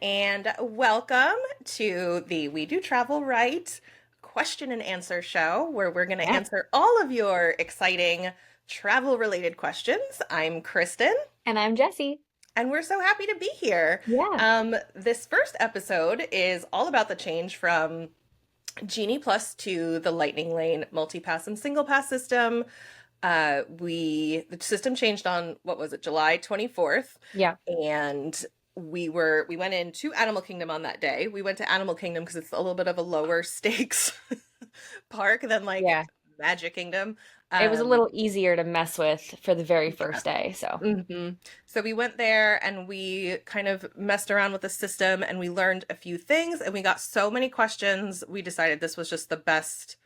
and welcome to the We Do Travel Right question and answer show, where we're going to Yeah. answer all of your exciting travel related questions. I'm Kristen, And I'm Jessie. and we're so happy to be here. Yeah. This first episode is all about the change from Genie Plus to the Lightning Lane multi-pass and single pass system. The system changed on, what was it, July 24th, Yeah. and we went into Animal Kingdom on that day. We went to Animal Kingdom because it's a little bit of a lower stakes park than like Yeah. Magic Kingdom. It was a Um, little easier to mess with for the very yeah. first day. So, So we went there and we kind of messed around with the system and we learned a few things and we got so many questions. We decided this was just the best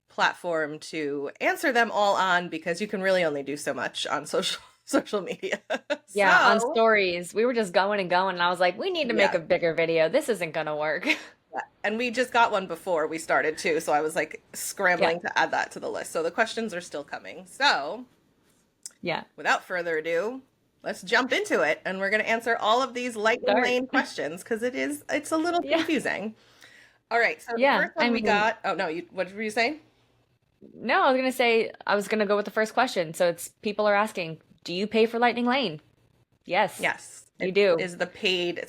platform to answer them all on because you can really only do so much on social media. yeah, on So, stories, we were just going and going. And I was like, we need to make yeah. a bigger video. This isn't going to work. Yeah. And we just got one before we started too, so I was like Yeah. scrambling to add that to the list. So the questions are still coming. So, Yeah. without further ado, let's jump into it and we're going to answer all of these lightning Start. lane questions because it's a little Yeah. confusing. All right, so the Yeah. first I one we mean, got, oh no, what were you saying? no, I was going to say, I was going to go with the first question. So it's people are asking, do you pay for Lightning Lane? Yes, Yes, you it do. is it's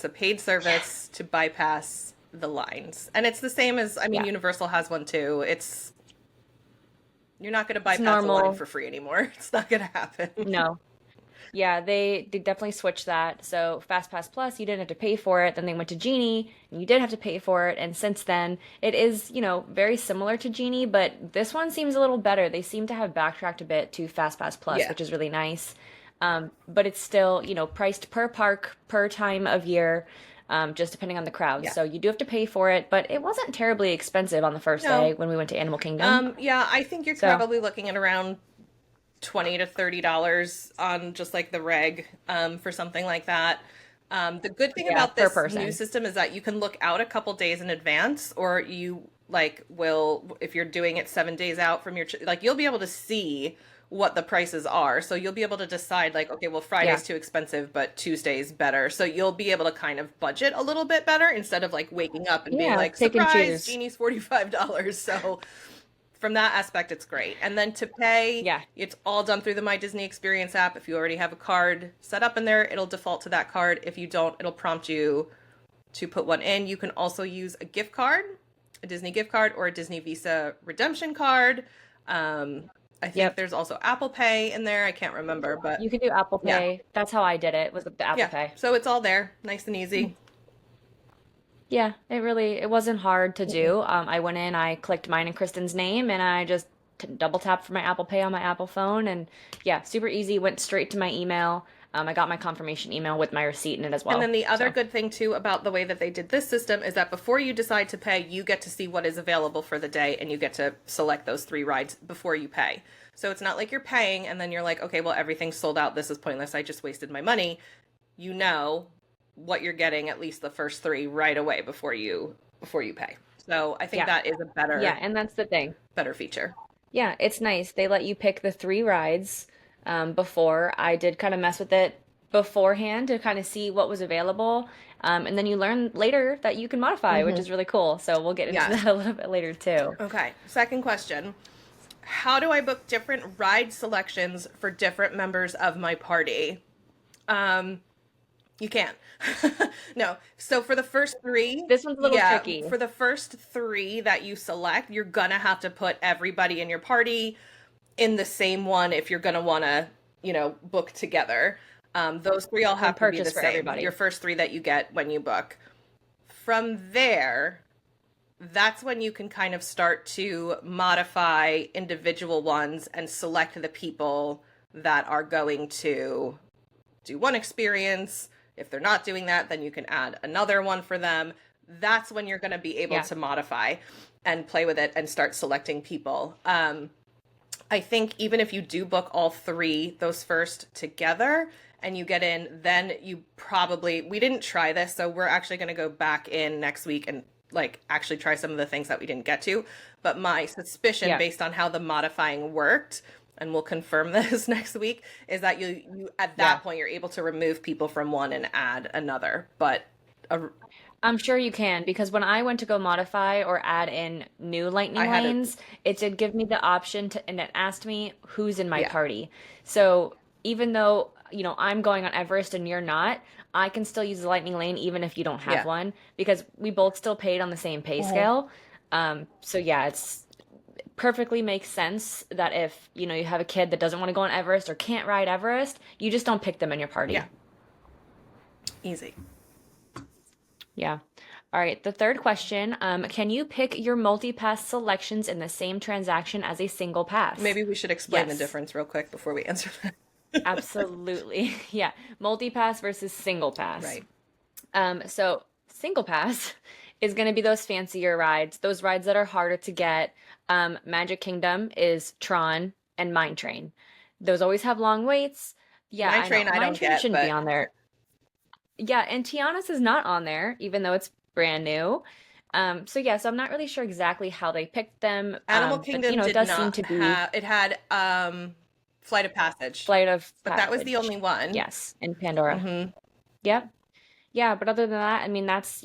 a paid service Yes. to bypass the lines. And it's the same as, I mean, Yeah. Universal has one too. You're not going to It's bypass a line normal. for free anymore. It's not going to happen. No. Yeah, they definitely switched that. So FastPass Plus, you didn't have to pay for it. Then they went to Genie, and you did have to pay for it. And since then, it is, very similar to Genie, but this one seems a little better. They seem to have backtracked a bit to FastPass Plus, Yeah. which is really nice. But it's still, priced per park, per time of year, just depending on the crowd. Yeah. So you do have to pay for it, but it wasn't terribly expensive on the first day No. when we went to Animal Kingdom. Yeah, I think you're So probably looking at around $20 to $30 on just like the reg for something like that. The good thing yeah, about per this new person. system is that you can look out a couple days in advance, or you like will, if you're doing it 7 days out from like you'll be able to see what the prices are. So you'll be able to decide like, okay, well, Yeah, Friday's too expensive, but Tuesday's better. So you'll be able to kind of budget a little bit better instead of like waking up and being yeah, like, pick and surprise, choose. Genie's $45. So from that aspect, it's great. And then to pay, Yeah, it's all done through the My Disney Experience app. If you already have a card set up in there, it'll default to that card. If you don't, it'll prompt you to put one in. You can also use a gift card, a Disney gift card, or a Disney Visa redemption card. I think yep. there's also Apple Pay in there. I can't remember, but You can do Apple yeah, Pay. That's how I did it, was with the Apple yeah. Pay. So it's all there, nice and easy. Yeah, it wasn't hard to do. I went in, I clicked mine and Kristen's name, and I just double tapped for my Apple Pay on my Apple phone, and yeah, super easy. Went straight to my email. I got my confirmation email with my receipt in it as And then well. the other So good thing too about the way that they did this system is that before you decide to pay, you get to see what is available for the day and you get to select those three rides before you pay. So it's not like you're paying and then you're like, okay, well, everything's sold out. This is pointless. I just wasted my money. You know what you're getting at least the first three right away before you pay. So I think yeah, that is a yeah, and that's the thing. better feature. Yeah, it's nice. They let you pick the three rides before. I did kind of mess with it beforehand to kind of see what was available. And then you learn later that you can modify, which Hmm. is really cool. So we'll get into Yes. that a little bit later too. Okay. Second question. How do I book different ride selections for different members of my party? Um, You can't. No. So for the first three, This one's a little yeah, tricky. for the first three that you select, you're gonna have to put everybody in your party in the same one if you're gonna wanna, book together. Those three all And have to be the purchase for same. Your everybody. first three that you get when you book. From there, that's when you can kind of start to modify individual ones and select the people that are going to do one experience. If they're not doing that, then you can add another one for them. That's when you're going to be able Yeah. to modify and play with it and start selecting people. I think even if you do book all three, those first together, and you get in, then we didn't try this, so we're actually going to go back in next week and like actually try some of the things that we didn't get to. But my suspicion, Yeah. based on how the modifying worked, and we'll confirm this next week, is that you at Yeah. that point you're able to remove people from one and add another. But a I'm sure you can because when I went to go modify or add in new I lightning had it. lanes, it did give me the option to, and it asked me who's in my Yeah. party. So even though, I'm going on Everest and you're not, I can still use the lightning lane even if you don't have Yeah. one because we both still paid on the same pay Hmm. scale. So yeah, it's perfectly makes sense that if, you have a kid that doesn't want to go on Everest or can't ride Everest, you just don't pick them in your Yeah. party. Easy. Yeah. All right. The third question, can you pick your multi-pass selections in the same transaction as a single pass? Maybe we should explain the Yes, difference real quick before we answer that. absolutely. Yeah. Multi-pass versus single pass. Right. So single pass is going to be those fancier rides, those rides that are harder to get. Magic Kingdom is Tron and Mine Train. Those always have long waits. Yeah, Mine I know. Train I Mine don't Train get, shouldn't be but on there. Yeah, and Tiana's is not on there, even though it's brand new. So I'm not really sure exactly how they picked them. Animal But Kingdom it did does seem to not be have it had Flight of Passage, Flight of but that was the Passage. only one. Yes, in Pandora. Hmm. Yep. Yeah, but other than that, I mean, that's,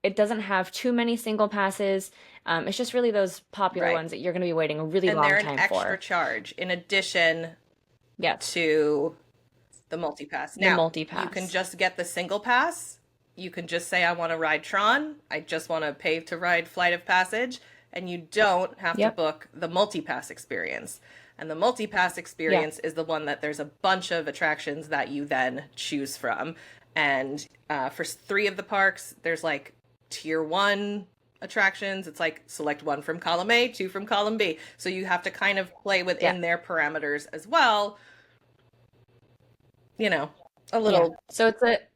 it doesn't have too many single passes. It's just really those popular Right. ones that you're going to be waiting a really And they're long an time extra for. charge in addition Yes, to the multi-pass. the Now, you can multi-pass. just get the single pass. You can just say, I want to ride Tron. I just want to pay to ride Flight of Passage. And you don't have to Yep. book the multi-pass experience. And the multi-pass Yeah. experience is the one that there's a bunch of attractions that you then choose from. And for three of the parks, there's like tier one attractions. It's like select one from column A, two from column B. So you have to kind of play Yeah. within their parameters as well, you know, a Yeah. little. So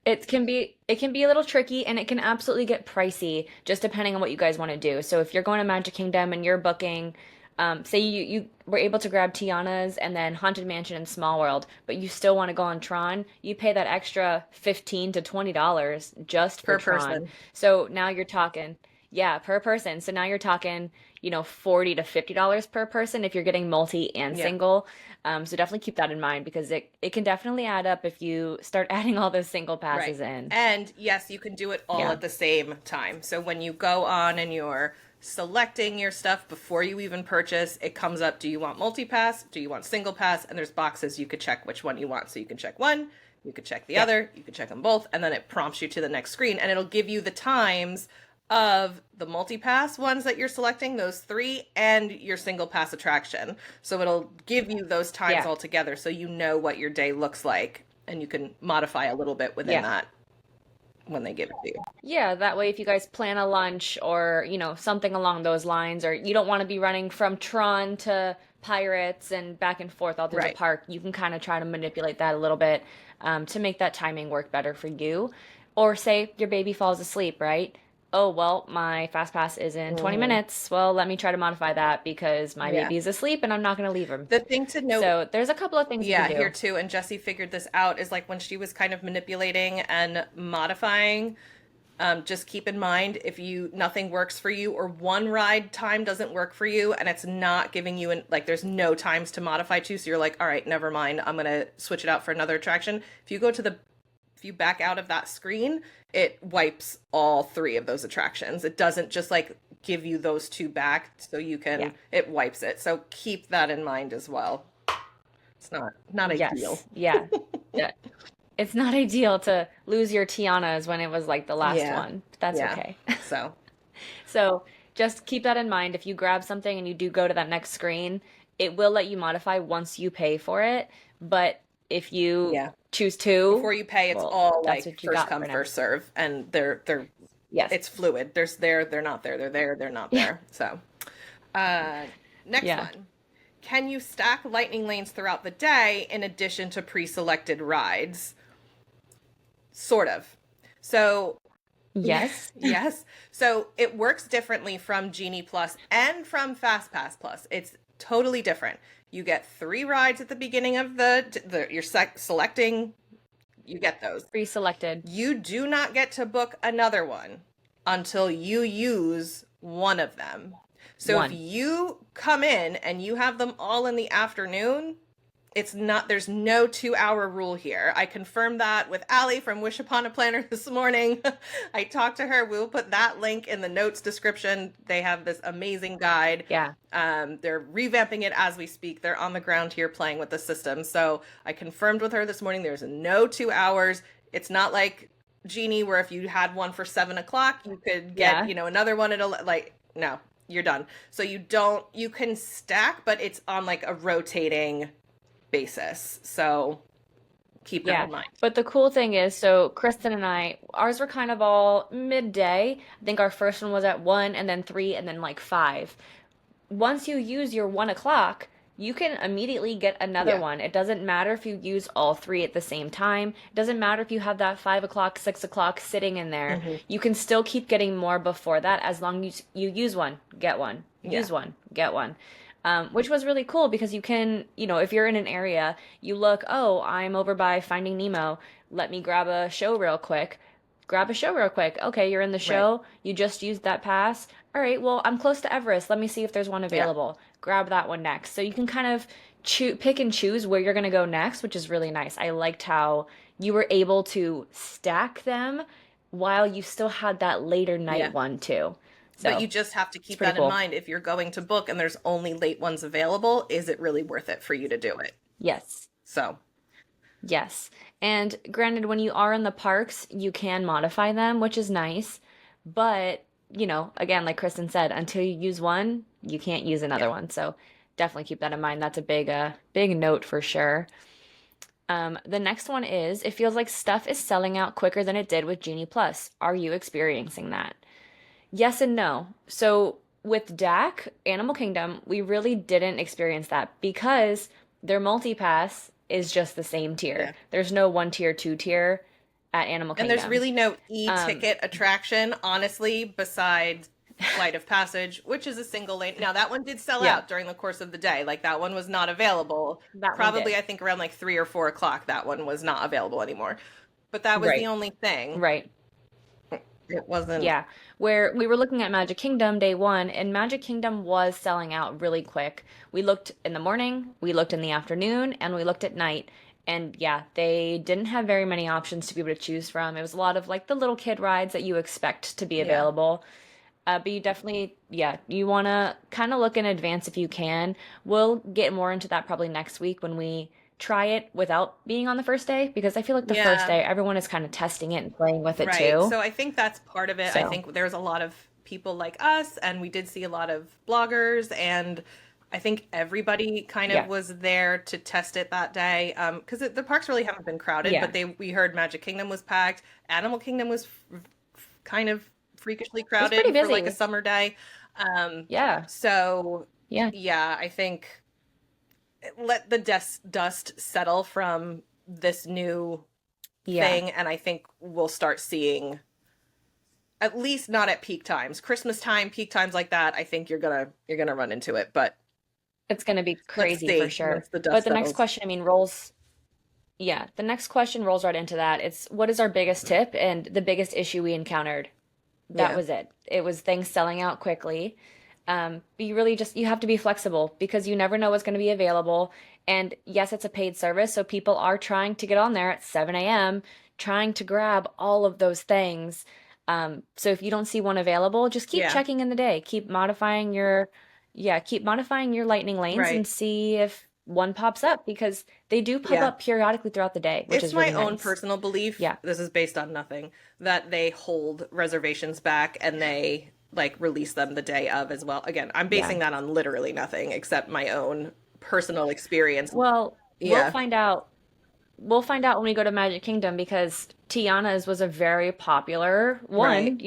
it can be a little tricky and it can absolutely get pricey just depending on what you guys want to do. So if you're going to Magic Kingdom and you're booking, say you were able to grab Tiana's and then Haunted Mansion and Small World, but you still want to go on Tron, you pay that extra $15 to $20 just for Per Tron. person. So now you're talking, yeah, per person. So now you're talking, $40 to $50 per person if you're getting multi and Yeah. single. So definitely keep that in mind because it can definitely add up if you start adding all those single Right. passes in. And yes, you can do it all Yeah. at the same time. So when you go on and you're selecting your stuff before you even purchase, it comes up, do you want multi-pass? Do you want single pass? And there's boxes you could check which one you want. So you can check one, you could check the Yeah. other, you could check them both, and then it prompts you to the next screen and it'll give you the times of the multi-pass ones that you're selecting, those three, and your single pass attraction. So it'll give you those times Yeah. all together so you know what your day looks like and you can modify a little bit within Yeah. that when they give it to you. Yeah, that way if you guys plan a lunch or, something along those lines, or you don't want to be running from Tron to Pirates and back and forth all through the Right. park, you can kind of try to manipulate that a little bit to make that timing work better for you. Or say your baby falls asleep, right? Oh, well, my fast pass is in 20 Hmm. minutes. Well, let me try to modify that because my Yeah. baby's asleep and I'm not going to leave him. The thing to note, So there's a couple of things you can yeah, here do. too, and Jessie figured this out, is like when she was kind of manipulating and modifying, just keep in mind if nothing works for you or one ride time doesn't work for you and it's not giving you like there's no times to modify to, so you're like, all right, never mind, I'm gonna switch it out for another attraction. If you back out of that screen, it wipes all three of those attractions. It doesn't just like give you those two back so you Yeah. can, it wipes it. So keep that in mind as well. It's not ideal. Yes. Yeah. Yeah. It's not ideal to lose your Tianas when it was like the last Yeah. one. That's Yeah. okay. So, So just keep that in mind. If you grab something and you do go to that next screen, it will let you modify once you pay for it. But if you yeah. choose to, Before you pay, it's well, all that's like what you first got come, for now. first serve, and Yes. it's fluid. They're not there. They're there. They're not Yeah. there. So, next Yeah. one. Can you stack lightning lanes throughout the day in addition to pre-selected rides? Sort of. So, Yes. yes. So it works differently from Genie Plus and from Fast Pass Plus. It's totally different. You get 3 rides at the beginning of you're selecting, you get those. Pre-selected. You do not get to book another one until you use one of them. So if One. you come in and you have them all in the afternoon, It's not, there's no 2 hour rule here. I confirmed that with Allie from Wish Upon a Planner this morning. I talked to her. We'll put that link in the notes description. They have this amazing guide. Yeah. They're revamping it as we speak. They're on the ground here playing with the system. So I confirmed with her this morning, there's no 2 hours. It's not like Genie where if you had one for 7 o'clock, you could get, another one at no, you're done. So you can stack, but it's on like a rotating basis. So keep that in mind. But the cool thing is, so Kristen and I, ours were kind of all midday. I think our first one was at 1 and then 3 and then like 5. Once you use your 1 o'clock, you can immediately get another one. It doesn't matter if you use all 3 at the same time. It doesn't matter if you have that 5 o'clock, 6 o'clock sitting in there. You can still keep getting more before that as long as you use one, get one, use one, get one. Which was really cool because you can, if you're in an area, you look, oh, I'm over by Finding Nemo. Let me grab a show real quick. Grab a show real quick. Okay, you're in the show. Right. You just used that pass. All right, well, I'm close to Everest. Let me see if there's one available. Grab that one next. So you can kind of pick and choose where you're going to go next, which is really nice. I liked how you were able to stack them while you still had that later night one too. So, but you just have to keep that in mind. If you're going to book and there's only late ones available, is it really worth it for you to do it? Yes. So. Yes. And granted, when you are in the parks, you can modify them, which is nice. But, again, like Kristen said, until you use one, you can't use another one. So definitely keep that in mind. That's a big note for sure. The next one is, it feels like stuff is selling out quicker than it did with Genie Plus. Are you experiencing that? Yes and no. So with DAC, Animal Kingdom, we really didn't experience that because their multi-pass is just the same tier. Yeah. There's no 1 tier, 2 tier at Animal Kingdom. And there's really no e-ticket attraction, honestly, besides Flight of Passage, which is a single lane. Now, that one did sell out during the course of the day. Like, that one was not available. Probably, I think, around like 3 or 4 o'clock, that one was not available anymore. But that was the only thing. Right. It wasn't. Yeah. Where we were looking at Magic Kingdom day 1, and Magic Kingdom was selling out really quick. We looked in the morning, we looked in the afternoon, and we looked at night. And yeah, they didn't have very many options to be able to choose from. It was a lot of like the little kid rides that you expect to be available. But you definitely, you want to kind of look in advance if you can. We'll get more into that probably next week when we try it without being on the first day, because I feel like the first day everyone is kind of testing it and playing with it too. So I think that's part of it. So. I think there's a lot of people like us, and we did see a lot of bloggers, and I think everybody kind of was there to test it that day, because the parks really haven't been crowded, but we heard Magic Kingdom was packed. Animal Kingdom was kind of freakishly crowded for like a summer day. So I think let the dust settle from this new thing, and I think we'll start seeing, at least not at peak times, Christmas time, peak times like that. I think you're gonna run into it, but it's gonna be crazy for sure. But the next question, the next question rolls right into that. It's, what is our biggest tip and the biggest issue we encountered? That was it. It was things selling out quickly. But you have to be flexible because you never know what's going to be available. And yes, it's a paid service, so people are trying to get on there at 7 a.m., trying to grab all of those things. So if you don't see one available, just keep checking in the day. Keep modifying your lightning lanes and see if one pops up, because they do pop up periodically throughout the day, which is really nice. It's my own personal belief. This is based on nothing, that they hold reservations back and they release them the day of as well. Again, I'm basing that on literally nothing except my own personal experience. Well, we'll find out. We'll find out when we go to Magic Kingdom, because Tiana's was a very popular one,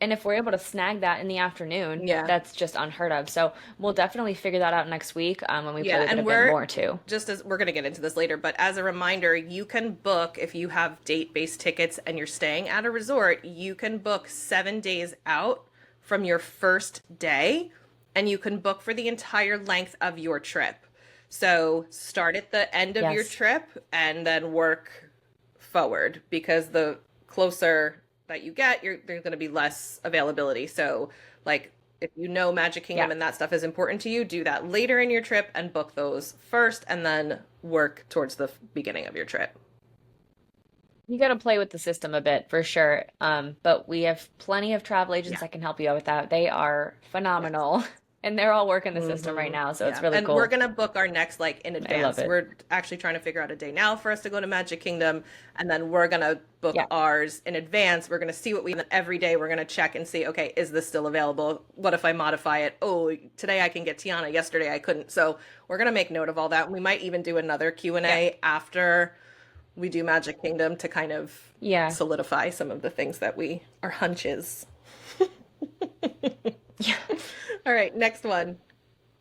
and if we're able to snag that in the afternoon, that's just unheard of. So we'll definitely figure that out next week when we play with it a bit more too. Just as we're going to get into this later, but as a reminder, you can book, if you have date-based tickets and you're staying at a resort, you can book 7 days out from your first day, and you can book for the entire length of your trip. So start at the end of your trip and then work forward, because the closer that you get, there's going to be less availability. So if you know Magic Kingdom Yeah. and that stuff is important to you, do that later in your trip and book those first and then work towards the beginning of your trip. You got to play with the system a bit for sure. But we have plenty of travel agents Yeah. that can help you out with that. They are Yes. phenomenal and they're all working the system right Hmm. now. So it's Yeah. really And we're cool. gonna book our next like in I love advance. it. We're actually trying to figure out a day now for us to go to Magic Kingdom, and then we're gonna book Yeah. ours in advance. We're gonna see what we and then every day we're gonna check and see, okay, is this still available? What if I modify it? Oh, today I can get Tiana, yesterday I couldn't. So we're gonna make note of all that. We might even do another Yeah. Q&A after we do Magic Kingdom to kind of Yeah. solidify some of the things that we our hunches. Yeah. All right, next one.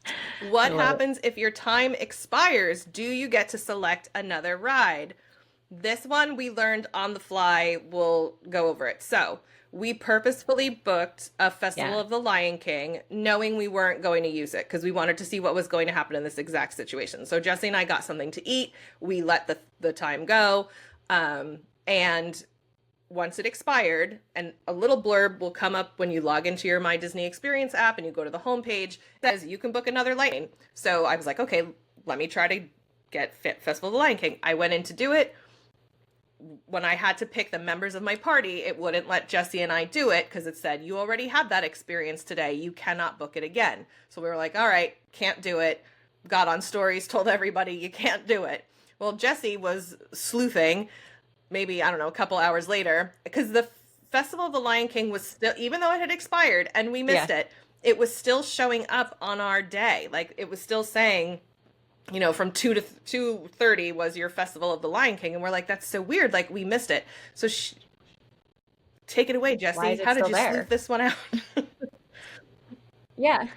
I What love it. happens if your time expires? Do you get to select another ride? This one we learned on the fly. We'll go over it. So, we purposefully booked a Festival Yeah. of the Lion King knowing we weren't going to use it because we wanted to see what was going to happen in this exact situation. So, Jesse and I got something to eat. We let the time go. And once it expired, and a little blurb will come up when you log into your My Disney Experience app and you go to the homepage that says you can book another lane. So I was like, okay, let me try to get Fit Festival of the Lion King. I went in to do it. When I had to pick the members of my party, it wouldn't let Jesse and I do it because it said, you already had that experience today. You cannot book it again. So we were like, all right, can't do it. Got on stories, told everybody you can't do it. Well, Jesse was sleuthing maybe, I don't know, a couple hours later, because the Festival of the Lion King was still, even though it had expired and we Yeah. missed it, it was still showing up on our day. Like it was still saying, from 2 to 2:30 was your Festival of the Lion King. And we're like, that's so weird. Like we missed it. So take it away, Why Jesse. is it How did still you sleuth there? this one out? Yeah.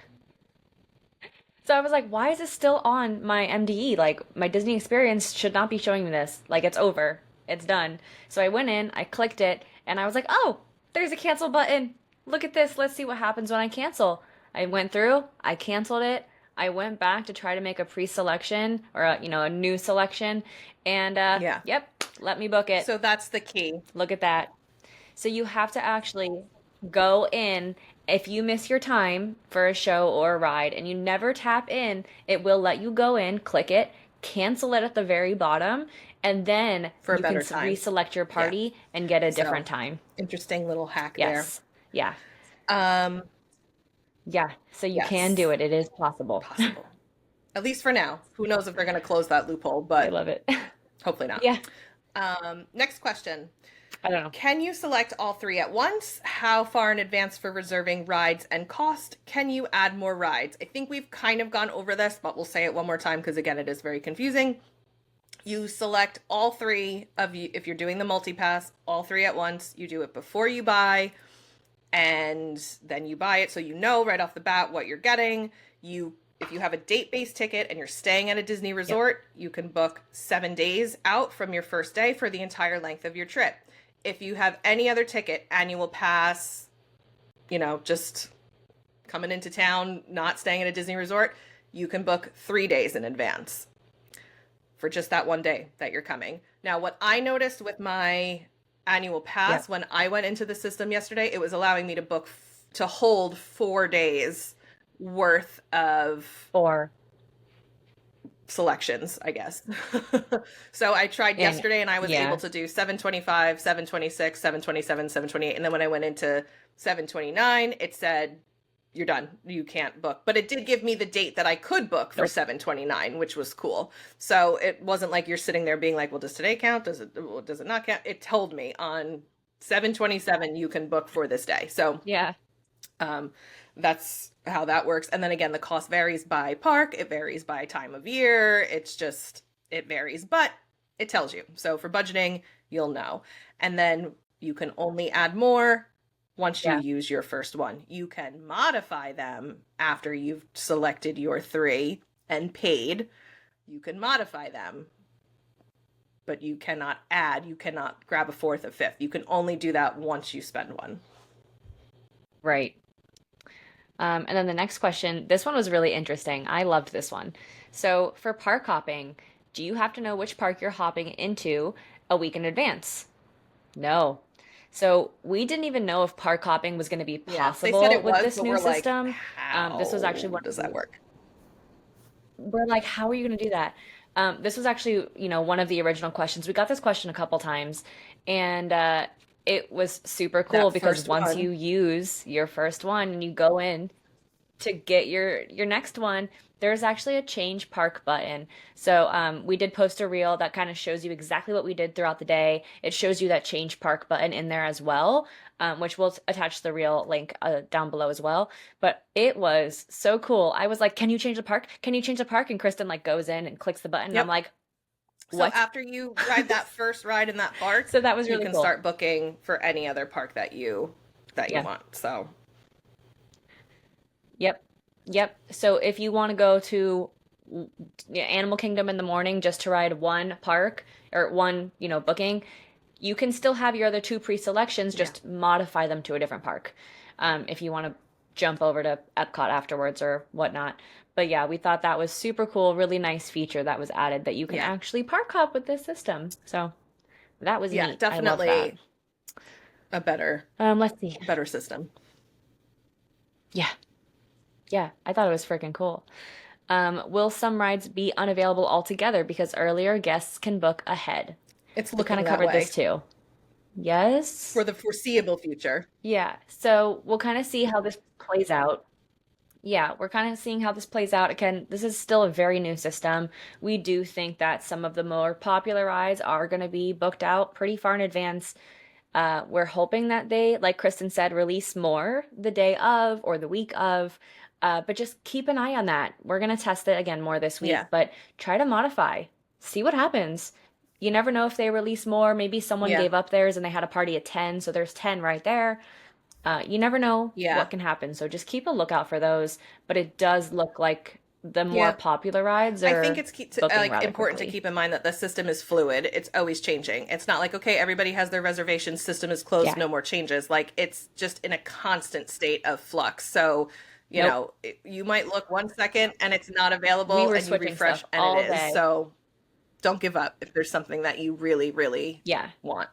So I was like, why is this still on my MDE? Like, my Disney experience should not be showing me this. Like, it's over. It's done. So I went in, I clicked it, and I was like, oh, there's a cancel button. Look at this. Let's see what happens when I cancel. I went through, I canceled it. I went back to try to make a pre-selection or a new selection, and Yeah. yep, let me book it. So that's the key. Look at that. So you have to actually go in. If you miss your time for a show or a ride and you never tap in, it will let you go in, click it, cancel it at the very bottom, and then For a you can better time. reselect your Yeah. party and get a different So time. interesting little hack there. Yes. Yeah. Um, Yeah. So you can yes, do it. It is possible. possible. At least for now. Who knows if they're going to close that loophole, I but love it. hopefully not. Yeah. Next question. I don't know. Can you select all three at once? How far in advance for reserving rides and cost? Can you add more rides? I think we've kind of gone over this, but we'll say it one more time because, again, it is very confusing. You select all three of you. If you're doing the multi-pass, all three at once. You do it before you buy, and then you buy it so you know right off the bat what you're getting. If you have a date-based ticket and you're staying at a Disney Yep. resort, you can book 7 days out from your first day for the entire length of your trip. If you have any other ticket, annual pass, just coming into town, not staying at a Disney resort, you can book 3 days in advance for just that one day that you're coming. Now, what I noticed with my annual pass Yep. when I went into the system yesterday, it was allowing me to book to hold 4 days worth of Or selections, I guess. So I tried and yesterday and I was able yeah. to do 725, 726, 727, 728. And then when I went into 729, it said, you're done. You can't book. But it did give me the date that I could book for Nope. 729, which was cool. So it wasn't like you're sitting there being like, well, does today count? Does it not count? It told me on 727 you can book for this day. So Yeah. that's how that works. And then again, the cost varies by park. It varies by time of year. It varies, but it tells you. So for budgeting, you'll know. And then you can only add more once you Yeah. use your first one. You can modify them after you've selected your 3 and paid. You can modify them, but you cannot add. You cannot grab a 4th, a 5th. You can only do that once you spend one. Right. And then the next question, this one was really interesting. I loved this one. So for park hopping, do you have to know which park you're hopping into a week in advance? No. So we didn't even know if park hopping was going to be Yeah, they said possible it with was, this but new we're like, system. This was actually how one does of that the, work? we're like, how are you going to do that? This was actually, one of the original questions. We got this question a couple times, and it was super cool That because first once you one. use your first one and you go in to get your next one, there's actually a change park button. So we did post a reel that kind of shows you exactly what we did throughout the day. It shows you that change park button in there as well, which we'll attach the reel link down below as well. But it was so cool. I was like, "Can you change the park? Can you change the park?" And Kristen like goes in and clicks the button, and I'm Yep. like, So "What?" after you ride that first ride in that park, So that was you really can cool. start booking for any other park that you Yeah. want. So Yep. Yep. So if you want to go to Animal Kingdom in the morning just to ride one park or one, booking, you can still have your other two pre-selections, yeah. just modify them to a different park. If you want to jump over to Epcot afterwards or whatnot. But yeah, we thought that was super cool, really nice feature that was added that you can Yeah. actually park hop with this system. So that was Yeah, neat. I love that. definitely a Let's see. better system. Yeah. Yeah, I thought it was freaking cool. Will some rides be unavailable altogether because earlier guests can book ahead? It's We kind looking of that covered this way too. Yes. for the foreseeable future. Yeah. So we'll kind of see how this plays out. Yeah, we're kind of seeing how this plays out. Again, this is still a very new system. We do think that some of the more popular rides are going to be booked out pretty far in advance. We're hoping that they, like Kristen said, release more the day of or the week of. But just keep an eye on that. We're going to test it again more this week, Yeah. but try to modify. See what happens. You never know if they release more. Maybe someone Yeah. gave up theirs and they had a party at 10, so there's 10 right there. You never know Yeah. what can happen. So just keep a lookout for those. But it does look like the more Yeah. popular rides I think are it's booking like rather important to quickly. keep in mind that the system is fluid. It's always changing. It's not like, okay, everybody has their reservation, system is closed, Yeah. no more changes. Like it's just in a constant state of flux. So, Nope. you might look 1 second and it's not We available were and you switching refresh stuff and it all is. day. So don't give up if there's something that you really, really Yeah. want.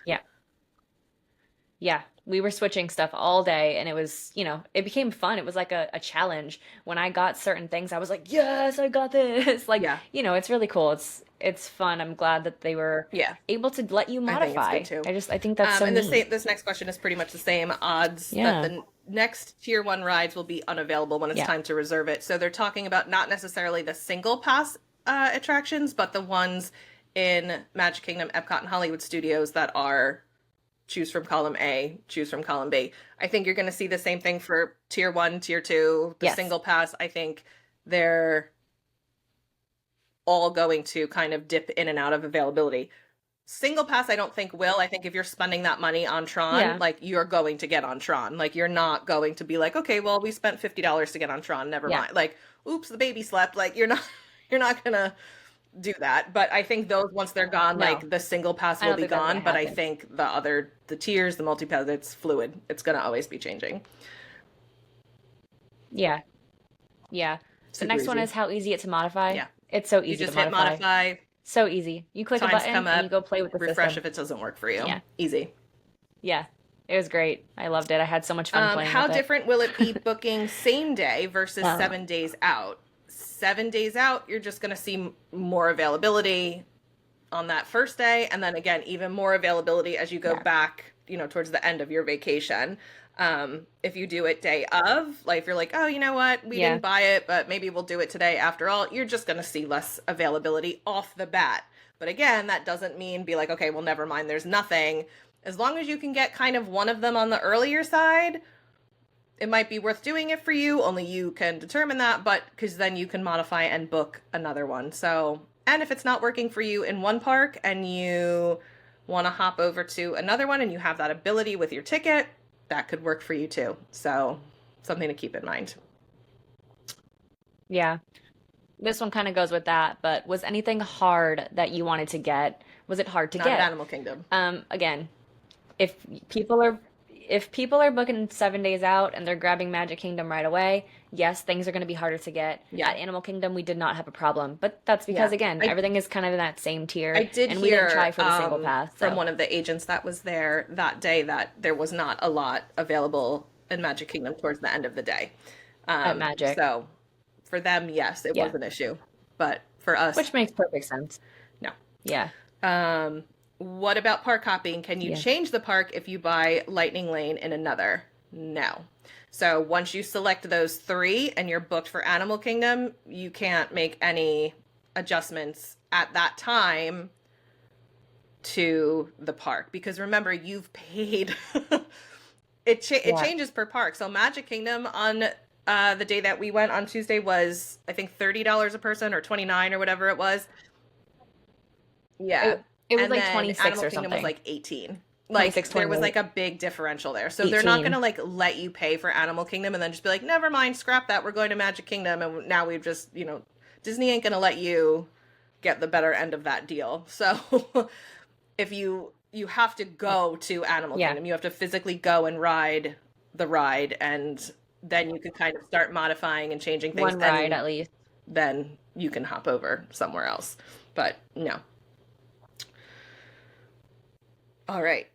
Yeah. Yeah, we were switching stuff all day and it was, it became fun. It was like a challenge. When I got certain things, I was like, yes, I got this. Like, Yeah. it's really cool. It's fun. I'm glad that they were Yeah. able to let you I think it's good modify. too. I think that's so And neat. this next question is pretty much the same. Odds that Yeah. the next tier one rides will be unavailable when it's Yeah. time to reserve it. So they're talking about not necessarily the single pass attractions, but the ones in Magic Kingdom, Epcot, and Hollywood Studios that are choose from column A, choose from column B. I think you're going to see the same thing for tier one, tier two, the Yes. single pass. I think they're all going to kind of dip in and out of availability. Single pass, I don't think will. I think if you're spending that money on Tron, Yeah. like you're going to get on Tron. Like you're not going to be like, okay, well, we spent $50 to get on Tron. Never Yeah. mind. Like, oops, the baby slept. Like you're not gonna do that. But I think those once they're gone, No, like the single pass I will don't be think that's gone. gonna But I happen. think the tiers, the multi pass, it's fluid. It's gonna always be changing. Yeah. Yeah. The Super next one easy. is how easy it's to modify. Yeah. It's so You easy to just hit modify. modify, So easy. You click a times button come and you up, go play with the refresh system. if it doesn't work for you. Yeah. Easy. Yeah. It was great. I loved it. I had so much fun playing How with it. different will it be booking same day versus Uh, 7 days out? 7 days out, you're just going to see more availability on that first day, and then again, even more availability as you go yeah. back, towards the end of your vacation. If you do it day of, like if you're like, oh, you know what, we Yeah. didn't buy it, but maybe we'll do it today after all, you're just going to see less availability off the bat. But again, that doesn't mean be like, okay, well, never mind, there's nothing. As long as you can get kind of one of them on the earlier side, it might be worth doing it for you. Only you can determine that, but because then you can modify and book another one. So, and if it's not working for you in one park and you want to hop over to another one and you have that ability with your ticket, that could work for you too. So, something to keep in mind. Yeah. This one kind of goes with that, but was anything hard that you wanted to get? Was it hard to Not at get? Animal Kingdom. Again, if people are if people are booking 7 days out and they're grabbing Magic Kingdom right away, yes, things are going to be harder to get. Yeah. At Animal Kingdom, we did not have a problem, but that's because, Yeah. again, everything is kind of in that same I tier, did and we didn't hear try for the single pass, from so one of the agents that was there that day that there was not a lot available in Magic Kingdom towards the end of the day. at Magic, So for them, yes, it yeah, was an issue, but for us, which makes perfect sense. no. Yeah, What about park hopping? Can you yeah. change the park if you buy Lightning Lane in another? No. So once you select those 3 and you're booked for Animal Kingdom, you can't make any adjustments at that time to the park because remember you've paid. It Yeah. changes per park. So Magic Kingdom on the day that we went on Tuesday was I think $30 a person or 29 or whatever it was. Yeah. It was And like then 26 Animal or Kingdom was something. like 18. 26, Like there was 28, like a big differential there. So they're not 18. gonna like let you pay for Animal Kingdom and then just be like, never mind, scrap that. We're going to Magic Kingdom and now we've just, Disney ain't gonna let you get the better end of that deal. So if you have to go to Animal Yeah. Kingdom, you have to physically go and ride the ride and then you can kind of start modifying and changing things. One ride and at least. then you can hop over somewhere else. But no. All right.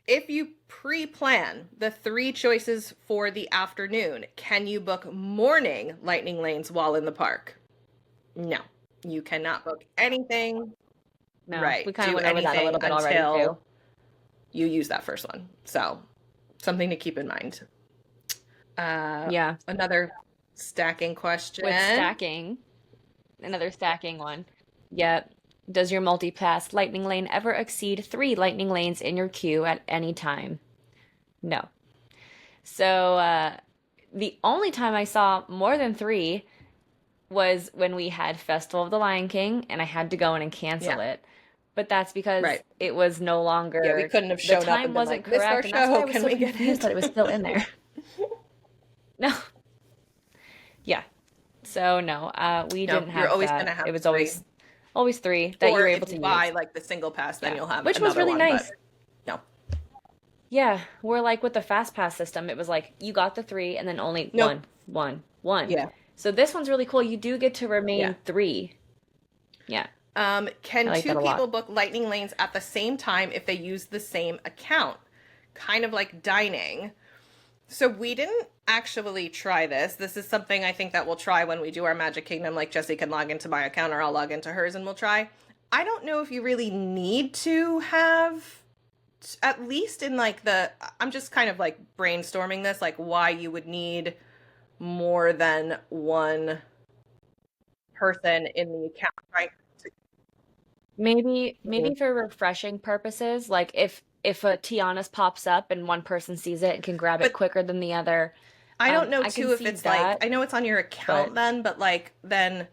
If you pre-plan the 3 choices for the afternoon, can you book morning lightning lanes while in the park? No. You cannot book anything. No, Right. we kind of Do went over that a anything little bit already too. until you use that first one. So something to keep in mind. Yeah. Another stacking question. With stacking, another stacking one. Yep. Does your multi-pass lightning lane ever exceed 3 lightning lanes in your queue at any time? No. So the only time I saw more than 3 was when we had Festival of the Lion King and I had to go in and cancel Yeah. it. But that's because Right. it was no longer, Yeah, we couldn't have the shown up time and been wasn't like, "This is our correct, and that's why show. I was Can so we get confused in?" that it was still in there. No. Yeah. So no, we No, didn't you're have always that. gonna have It was 3. always 3 that you Or were if able to you use. buy like the single pass, then Yeah. you'll have Which was another really one. nice. But no, Yeah, we're like with the fast pass system, it was like you got the 3 and then only Nope. one. Yeah. So this one's really cool. You do get to remain Yeah. 3. Yeah, Can I like 2 that a lot. people book lightning lanes at the same time if they use the same account? Kind of like dining. So we didn't actually try this. This is something I think that we'll try when we do our Magic Kingdom. Like Jessie can log into my account or I'll log into hers and we'll try. I don't know if you really need to have at least in like I'm just kind of like brainstorming this, like why you would need more than one person in the account, right? Maybe for refreshing purposes, like if a Tiana's pops up and one person sees it and can grab it But quicker than the other, I don't know I can too if see it's that, like I know it's on your account but then, but like then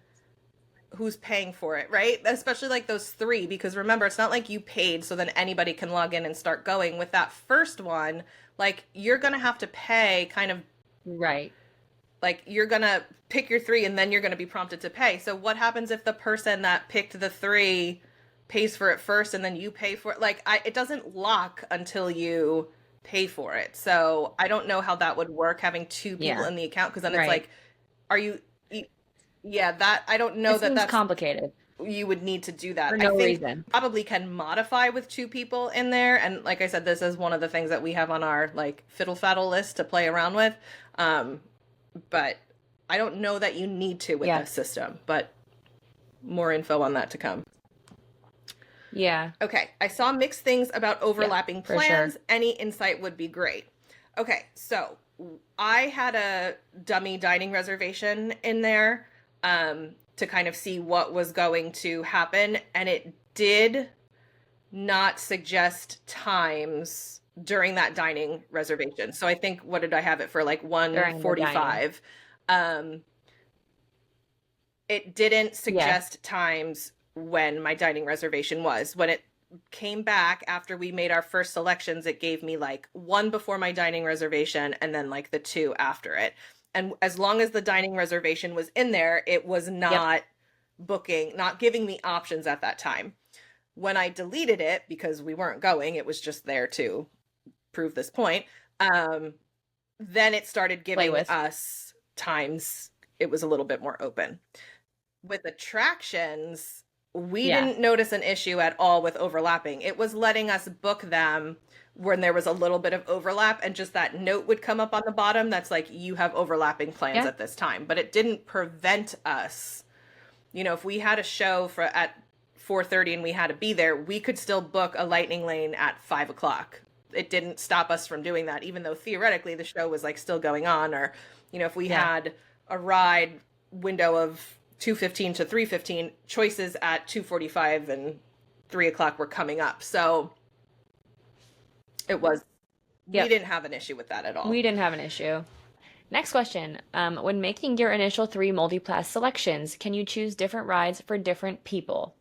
who's paying for it, right? Especially like those 3, because remember, it's not like you paid so then anybody can log in and start going. With that first one, like you're gonna have to pay kind of right. like you're gonna pick your 3 and then you're gonna be prompted to pay. So what happens if the person that picked the 3 pays for it first and then you pay for it? Like it doesn't lock until you pay for it. So I don't know how that would work having 2 people Yeah. in the account, because then it's Right. like, are you? Yeah, that I don't know It seems that's complicated you would need to do that. for I no think reason. probably can modify with 2 people in there. And like I said, this is one of the things that we have on our like fiddle faddle list to play around with. But I don't know that you need to with Yeah. this system, but more info on that to come. Yeah. Okay, I saw mixed things about overlapping for plans. sure. Any insight would be great. Okay, so I had a dummy dining reservation in there to kind of see what was going to happen, and it did not suggest times during that dining reservation. So I think, what did I have it for, like During the 1:45? It didn't Yeah. suggest times when my dining reservation was. When it came back after we made our first selections, it gave me like 1 before my dining reservation and then like the 2 after it. And as long as the dining reservation was in there, it was not booking, not giving me options at that time. When I deleted it, because we weren't going, it was just there to prove this point, then it started giving with. us times it was a little bit more open. With attractions, we Yeah. didn't notice an issue at all with overlapping. It was letting us book them when there was a little bit of overlap, and just that note would come up on the bottom that's like, you have overlapping plans Yeah. at this time. But it didn't prevent us. If we had a show at 4:30 and we had to be there, we could still book a lightning lane at 5 o'clock. It didn't stop us from doing that, even though theoretically the show was like still going on. Or, if we had a ride window of 2:15 to 3:15, choices at 2:45 and 3 o'clock were coming up. So it was, we didn't have an issue with that at all. We didn't have an issue. Next question. When making your initial 3 multi-pass selections, can you choose different rides for different people?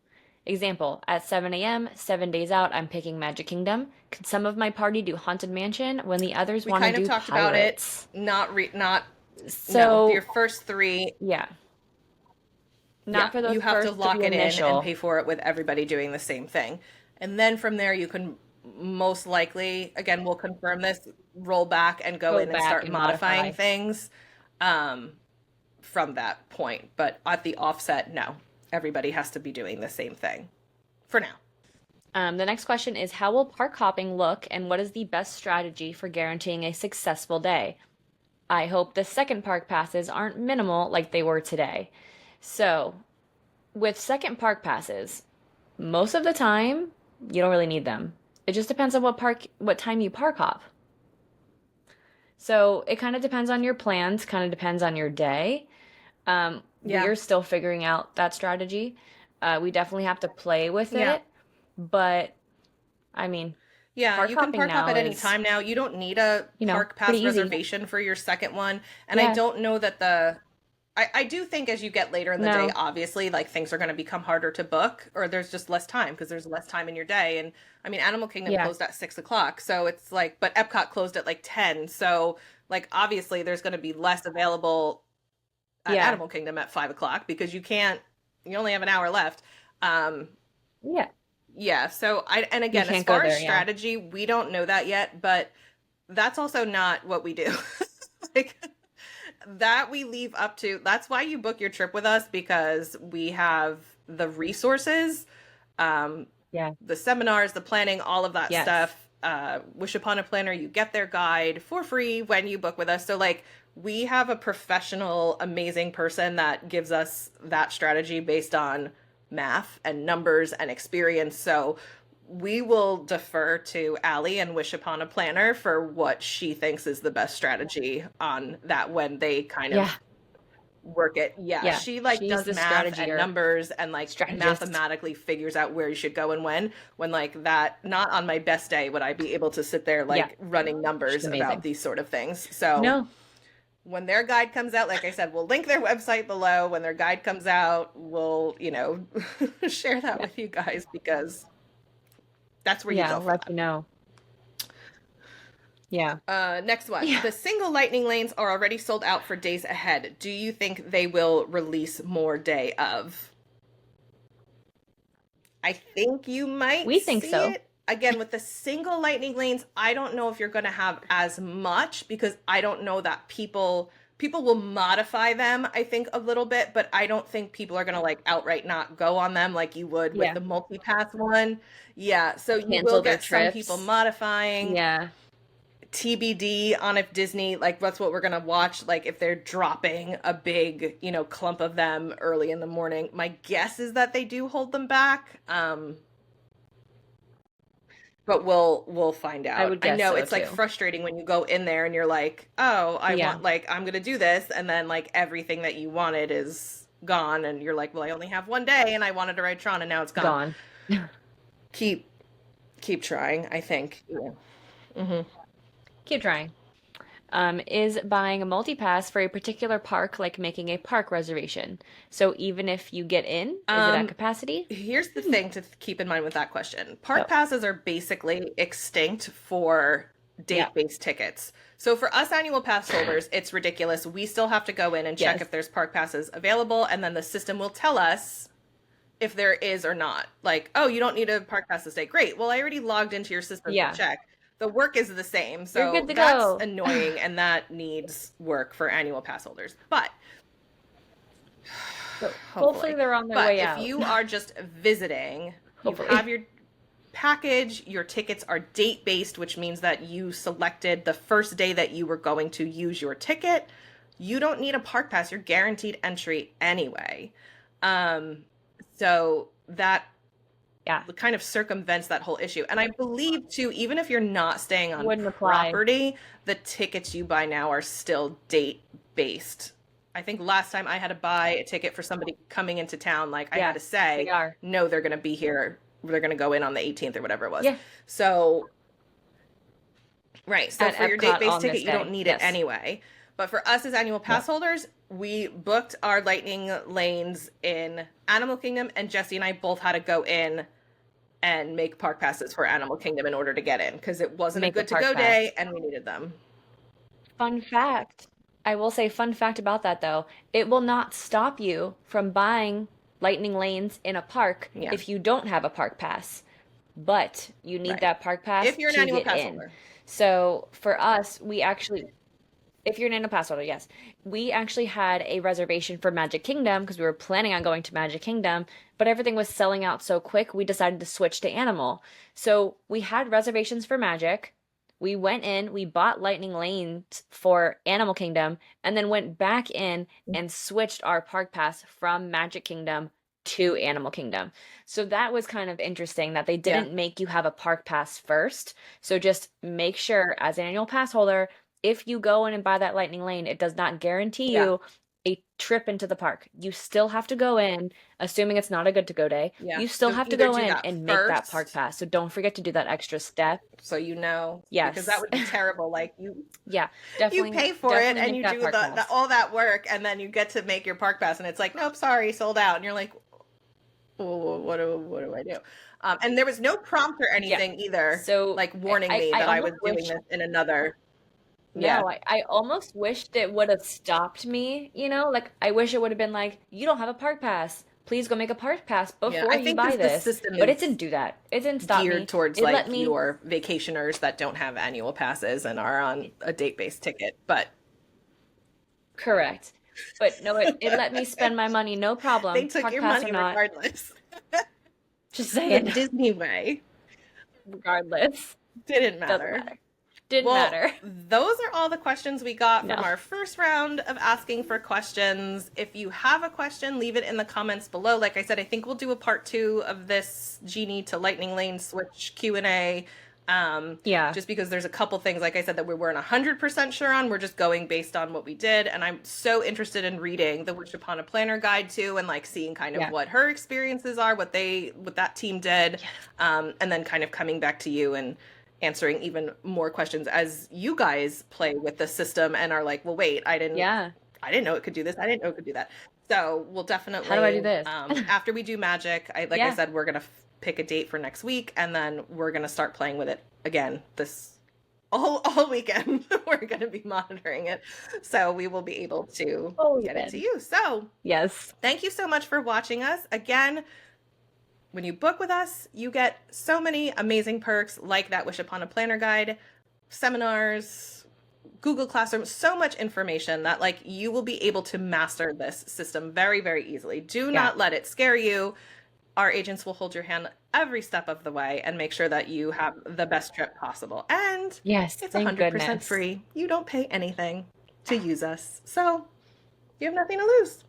Example, at 7 a.m., 7 days out, I'm picking Magic Kingdom. Could some of my party do Haunted Mansion when the others want to do We kind of talked Pirates? about it. Not So, no, your first 3. yeah. Not for those you have to first lock 3 it initial. in and pay for it with everybody doing the same thing. And then from there, you can most likely, again, we'll confirm this, roll back and go in and back start and modifying modify. things from that point. But at the offset, no, everybody has to be doing the same thing for now. The next question is, how will park hopping look and what is the best strategy for guaranteeing a successful day? I hope the second park passes aren't minimal like they were today. So, with second park passes, most of the time, you don't really need them. It just depends on what time you park hop. So, it kind of depends on your plans, kind of depends on your day. We're still figuring out that strategy. We definitely have to play with it, but I mean, Yeah, park you can hopping park hop now at any is, time now. You don't need a park pass pretty easy. reservation for your second one. And Yeah. I don't know that I do think as you get later in the day, obviously, like things are going to become harder to book, or there's just less time because there's less time in your day. And I mean, Animal Kingdom closed at 6 o'clock. So it's like, but Epcot closed at like 10. So like, obviously there's going to be less available at Animal Kingdom at 5 o'clock because you only have an hour left. Yeah. So and again, as far as strategy, we don't know that yet, but that's also not what we do. Like that we leave up to, that's why you book your trip with us, because we have the resources, the seminars, the planning, all of that stuff. Wish Upon a Planner, you get their guide for free when you book with us. So like we have a professional, amazing person that gives us that strategy based on math and numbers and experience. So we will defer to Allie and Wish Upon a Planner for what she thinks is the best strategy on that when they kind of work it. She like does math and numbers and like mathematically figures out where you should go and when like that, not on my best day would I be able to sit there like running numbers about these sort of things. So when their guide comes out, like I said, we'll link their website below. When their guide comes out, we'll, share that with you guys because that's where you go. Let you know. Next one. The single lightning lanes are already sold out for days ahead. Do you think they will release more day of? I think you might. We think so. Again, with the single lightning lanes, I don't know if you're going to have as much because I don't know that people will modify them, I think, a little bit, but I don't think people are going to like outright not go on them like you would with the multi-pass one. Yeah, so you will get some people modifying. TBD on if Disney, like that's what we're going to watch, like if they're dropping a big, clump of them early in the morning. My guess is that they do hold them back. But we'll find out. I know it's like frustrating when you go in there and you're like, oh, I want like, I'm going to do this. And then like everything that you wanted is gone. And you're like, well, I only have one day and I wanted to ride Tron and now it's gone. Keep trying, I think. Keep trying. Is buying a multi-pass for a particular park like making a park reservation? So even if you get in, is it at capacity? Here's the thing to keep in mind with that question. Park passes are basically extinct for date-based tickets. So for us annual pass holders, it's ridiculous. We still have to go in and check if there's park passes available, and then the system will tell us if there is or not. Like, oh, you don't need a park pass this day. Great. Well, I already logged into your system to check. The work is the same. You're So good to that's go. annoying, and that needs work for annual pass holders. But So hopefully hopefully. they're on their But way if out. you are just visiting, you Hopefully. have your package, your tickets are date based, which means that you selected the first day that you were going to use your ticket. You don't need a park pass. You're guaranteed entry anyway. So that Yeah, kind of circumvents that whole issue. And I believe too, even if you're not staying on wouldn't apply. property, the tickets you buy now are still date based. I think last time I had to buy a ticket for somebody coming into town, like I Yeah, had to say, they are. no, they're going to be here. They're going to go in on the 18th or whatever it was. Yeah. So, right. So At for your Epcot date based on this ticket, you don't day. need Yes. it anyway. But for us as annual pass holders, we booked our lightning lanes in Animal Kingdom, and Jessie and I both had to go in and make park passes for Animal Kingdom in order to get in, because it wasn't Make a a good to park go pass. day and we needed them. Fun fact. I will say fun fact about that though. It will not stop you from buying lightning lanes in a park Yeah. if you don't have a park pass. But you need Right. that park pass If you're an to annual get pass in. holder. So for us, if you're an annual pass holder, yes. We actually had a reservation for Magic Kingdom because we were planning on going to Magic Kingdom, but everything was selling out so quick, we decided to switch to Animal. So we had reservations for Magic. We went in, we bought Lightning Lanes for Animal Kingdom, and then went back in and switched our park pass from Magic Kingdom to Animal Kingdom. So that was kind of interesting that they didn't make you have a park pass first. So just make sure as an annual pass holder, if you go in and buy that Lightning Lane, it does not guarantee you a trip into the park. You still have to go in, assuming it's not a good to go day. Yeah. You still So have to either go do in that and make that park first. pass. So don't forget to do that extra step. So you know, Yes. because that would be terrible. Like you Definitely. pay for it definitely and make you that do park pass. all that work, and then you get to make your park pass, and it's like, nope, sorry, sold out, and you're like, well, what do I do? And there was no prompt or anything either, So like warning me I that I was almost doing wish- this in another. No, I almost wished it would have stopped me, like I wish it would have been like, you don't have a park pass. Please go make a park pass before I you think buy the this. system But it is didn't do that. It didn't stop me. geared towards It like let me your vacationers that don't have annual passes and are on a date-based ticket. But correct. But no, it let me spend my money, no problem. they took Park your pass money or not. regardless. Just The saying, Disney way regardless. didn't Doesn't matter. matter. Didn't Well, matter. those are all the questions we got from No. our first round of asking for questions. If you have a question, leave it in the comments below. Like I said, I think we'll do a part 2 of this Genie to Lightning Lane switch Q&A. Yeah. Just because there's a couple things, like I said, that we weren't 100% sure on. We're just going based on what we did. And I'm so interested in reading the Wish Upon a Planner guide too, and like seeing kind of what her experiences are, what that team did. And then kind of coming back to you and answering even more questions as you guys play with the system and are like, well, wait, I didn't know it could do this. I didn't know it could do that. So we'll definitely, How do I do this? After we do Magic, I said, we're going to pick a date for next week, and then we're going to start playing with it again this all weekend. We're going to be monitoring it. So we will be able to get it to you. So yes. Thank you so much for watching us. Again, when you book with us, you get so many amazing perks like that Wish Upon a Planner guide, seminars, Google Classroom, so much information that like you will be able to master this system very, very easily. Do not let it scare you. Our agents will hold your hand every step of the way and make sure that you have the best trip possible. And Yes, it's thank 100% goodness. free. You don't pay anything to use us. So you have nothing to lose.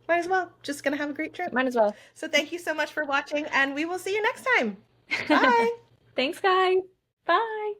Might as well. Just going to have a great trip. Might as well. So thank you so much for watching, and we will see you next time. Bye. Thanks, guys. Bye.